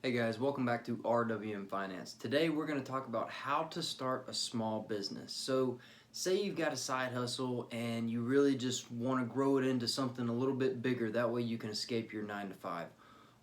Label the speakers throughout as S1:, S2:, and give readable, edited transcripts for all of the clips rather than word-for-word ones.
S1: Hey guys, welcome back to RWM Finance. Today we're going to talk about how to start a small business. So say you've got a side hustle and you really just want to grow it into something a little bit bigger, that way you can escape your 9 to 5.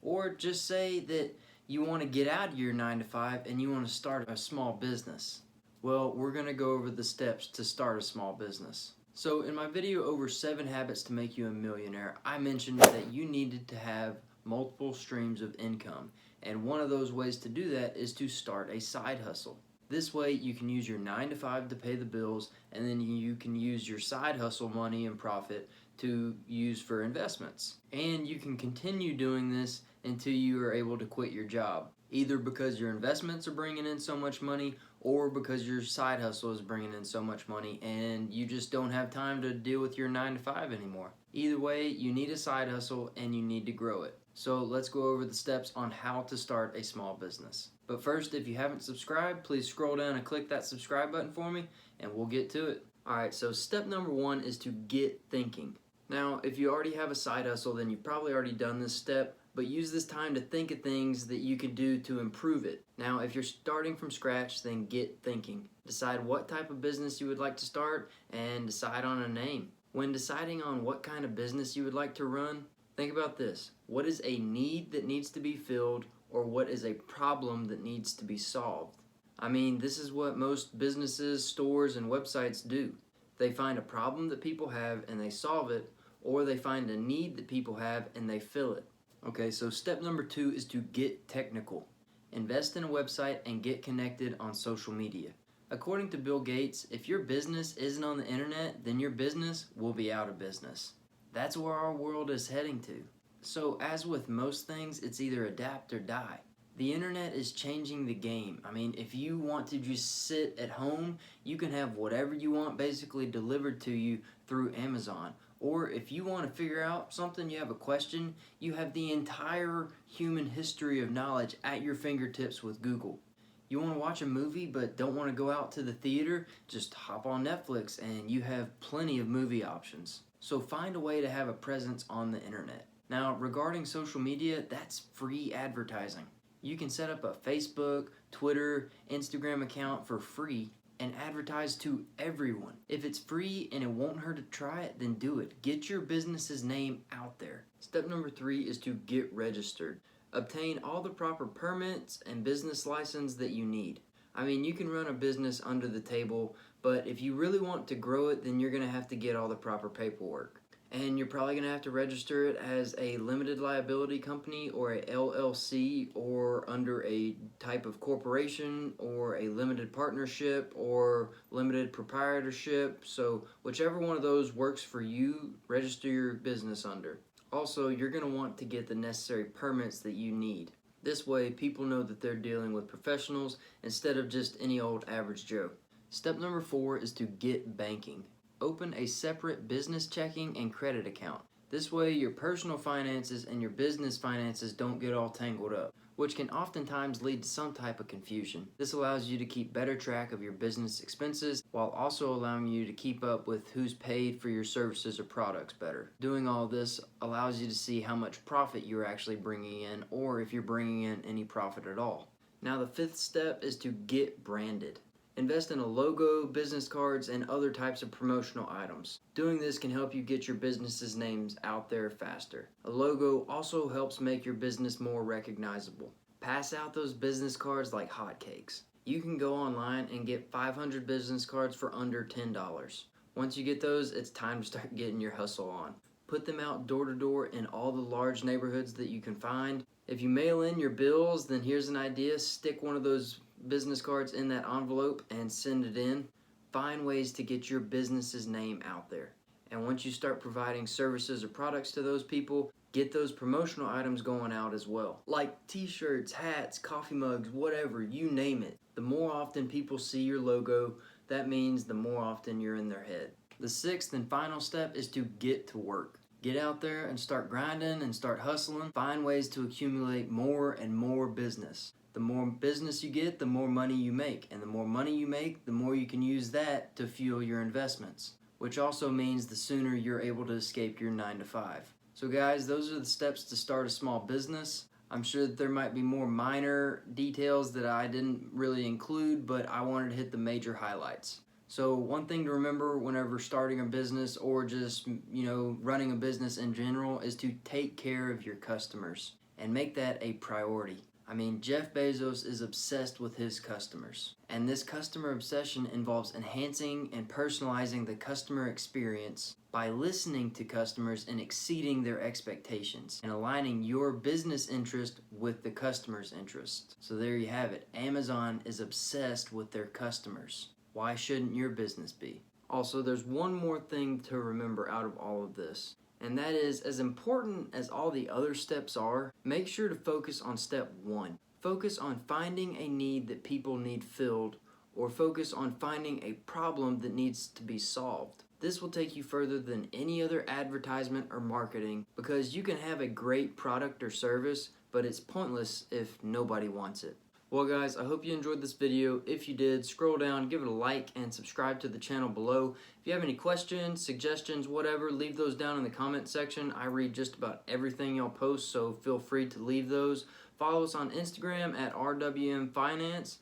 S1: Or just say that you want to get out of your 9 to 5 and you want to start a small business. Well, we're going to go over the steps to start a small business. So in my video over 7 habits to make you a millionaire, I mentioned that you needed to have multiple streams of income. And one of those ways to do that is to start a side hustle. This way you can use your 9 to 5 to pay the bills, and then you can use your side hustle money and profit to use for investments. And you can continue doing this until you are able to quit your job, either because your investments are bringing in so much money or because your side hustle is bringing in so much money and you just don't have time to deal with your 9 to 5 anymore. Either way, you need a side hustle and you need to grow it. So let's go over the steps on how to start a small business. But first, if you haven't subscribed, please scroll down and click that subscribe button for me and we'll get to it. Alright, so step number 1 is to get thinking. Now, if you already have a side hustle, then you've probably already done this step, but use this time to think of things that you can do to improve it. Now, if you're starting from scratch, then get thinking. Decide what type of business you would like to start and decide on a name. When deciding on what kind of business you would like to run, think about this. What is a need that needs to be filled, or what is a problem that needs to be solved? I mean, this is what most businesses, stores, and websites do. They find a problem that people have and they solve it, or they find a need that people have and they fill it. Okay, so step number 2 is to get technical. Invest in a website and get connected on social media. According to Bill Gates, if your business isn't on the internet, then your business will be out of business. That's where our world is heading to. So as with most things, it's either adapt or die. The internet is changing the game. I mean, if you want to just sit at home, you can have whatever you want basically delivered to you through Amazon. Or if you want to figure out something, you have a question, you have the entire human history of knowledge at your fingertips with Google. You want to watch a movie but don't want to go out to the theater? Just hop on Netflix and you have plenty of movie options. So find a way to have a presence on the internet. Now, regarding social media, that's free advertising. You can set up a Facebook, Twitter, Instagram account for free and advertise to everyone. If it's free and it won't hurt to try it, then do it. Get your business's name out there. Step number 3 is to get registered. Obtain all the proper permits and business license that you need. I mean, you can run a business under the table, but if you really want to grow it, then you're going to have to get all the proper paperwork. And you're probably going to have to register it as a limited liability company or a LLC or under a type of corporation or a limited partnership or limited proprietorship. So whichever one of those works for you, register your business under. Also, you're going to want to get the necessary permits that you need. This way, people know that they're dealing with professionals instead of just any old average Joe. Step number 4 is to get banking. Open a separate business checking and credit account. This way your personal finances and your business finances don't get all tangled up, which can oftentimes lead to some type of confusion. This allows you to keep better track of your business expenses while also allowing you to keep up with who's paid for your services or products better. Doing all this allows you to see how much profit you're actually bringing in or if you're bringing in any profit at all. Now the 5th step is to get branded. Invest in a logo, business cards, and other types of promotional items. Doing this can help you get your business's names out there faster. A logo also helps make your business more recognizable. Pass out those business cards like hotcakes. You can go online and get 500 business cards for under $10. Once you get those, it's time to start getting your hustle on. Put them out door to door in all the large neighborhoods that you can find. If you mail in your bills, then here's an idea. Stick one of those business cards in that envelope and send it in. Find ways to get your business's name out there. And once you start providing services or products to those people, get those promotional items going out as well. Like t-shirts, hats, coffee mugs, whatever, you name it. The more often people see your logo, that means the more often you're in their head. The 6th and final step is to get to work. Get out there and start grinding and start hustling. Find ways to accumulate more and more business. The more business you get, the more money you make. And the more money you make, the more you can use that to fuel your investments. Which also means the sooner you're able to escape your 9 to 5. So guys, those are the steps to start a small business. I'm sure that there might be more minor details that I didn't really include, but I wanted to hit the major highlights. So one thing to remember whenever starting a business or just, running a business in general is to take care of your customers and make that a priority. I mean, Jeff Bezos is obsessed with his customers, and this customer obsession involves enhancing and personalizing the customer experience by listening to customers and exceeding their expectations and aligning your business interest with the customer's interest. So there you have it. Amazon is obsessed with their customers. Why shouldn't your business be? Also, there's one more thing to remember out of all of this. And that is, as important as all the other steps are, make sure to focus on step 1. Focus on finding a need that people need filled, or focus on finding a problem that needs to be solved. This will take you further than any other advertisement or marketing, because you can have a great product or service, but it's pointless if nobody wants it. Well guys, I hope you enjoyed this video. If you did, scroll down, give it a like, and subscribe to the channel below. If you have any questions, suggestions, whatever, leave those down in the comment section. I read just about everything y'all post, so feel free to leave those. Follow us on Instagram at RWM Finance.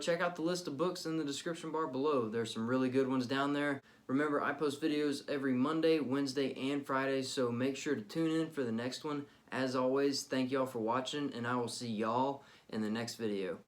S1: Check out the list of books in the description bar below. There's some really good ones down there. Remember, I post videos every Monday, Wednesday, and Friday, so make sure to tune in for the next one. As always, thank y'all for watching, and I will see y'all in the next video.